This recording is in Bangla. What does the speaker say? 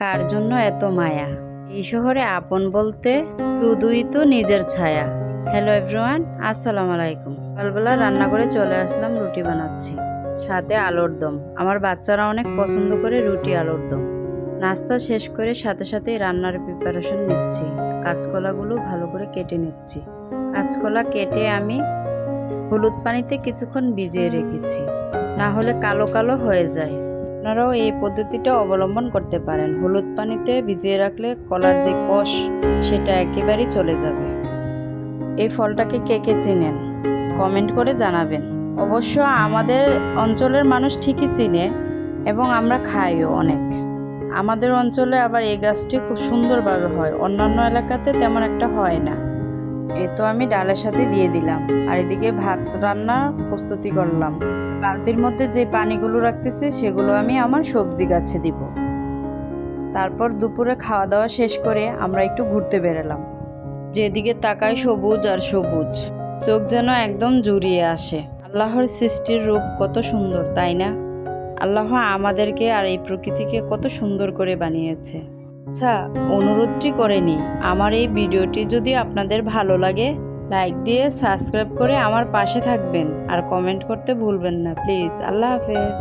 কার জন্য এত মায়া। এই শহরে আপন বলতে শুধুই তো নিজের ছায়া। হ্যালো এভরিওয়ান, আসসালামু আলাইকুম। সকালবেলা রান্না করে চলে আসলাম, রুটি বানাচ্ছি, সাথে আলুর দম। আমার বাচ্চারা অনেক পছন্দ করে রুটি আলুর দম। নাস্তা শেষ করে সাথে সাথেই রান্নার প্রিপারেশন নিচ্ছি। কাঁচকলাগুলো ভালো করে কেটে নিচ্ছি। কাঁচকলা কেটে আমি হলুদ পানিতে কিছুক্ষণ ভিজিয়ে রেখেছি, না হলে কালো কালো হয়ে যায়। আপনারাও এই পদ্ধতিটা অবলম্বন করতে পারেন। হলুদ পানিতে ভিজিয়ে রাখলে কলার যে কষ সেটা একেবারেই চলে যাবে। এই ফলটাকে কে কে চিনেন কমেন্ট করে জানাবেন। অবশ্য আমাদের অঞ্চলের মানুষ ঠিকই চিনে এবং আমরা খাইও অনেক। আমাদের অঞ্চলে আবার এই গাছটি খুব সুন্দরভাবে হয়, অন্যান্য এলাকাতে তেমন একটা হয় না। এই তো আমি ডালের সাথে দিয়ে দিলাম, আর এদিকে ভাত রান্না প্রস্তুতি করলাম। বালতির মধ্যে যে পানিগুলো রাখতেছি সেগুলো আমি আমার সবজি গাছে দিব। তারপর দুপুরে খাওয়া দাওয়া শেষ করে আমরা একটু ঘুরতে বেরোলাম। যেদিকে তাকায় সবুজ আর সবুজ, চোখ যেন একদম জুড়িয়ে আসে। আল্লাহর সৃষ্টির রূপ কত সুন্দর, তাই না? আল্লাহ আমাদেরকে আর এই প্রকৃতিকে কত সুন্দর করে বানিয়েছে। আচ্ছা, অনুরোধটি করে নিই, আমার এই ভিডিওটি যদি আপনাদের ভালো লাগে লাইক দিয়ে সাবস্ক্রাইব করে আমার পাশে থাকবেন, আর কমেন্ট করতে ভুলবেন না প্লিজ। আল্লাহ হাফেজ।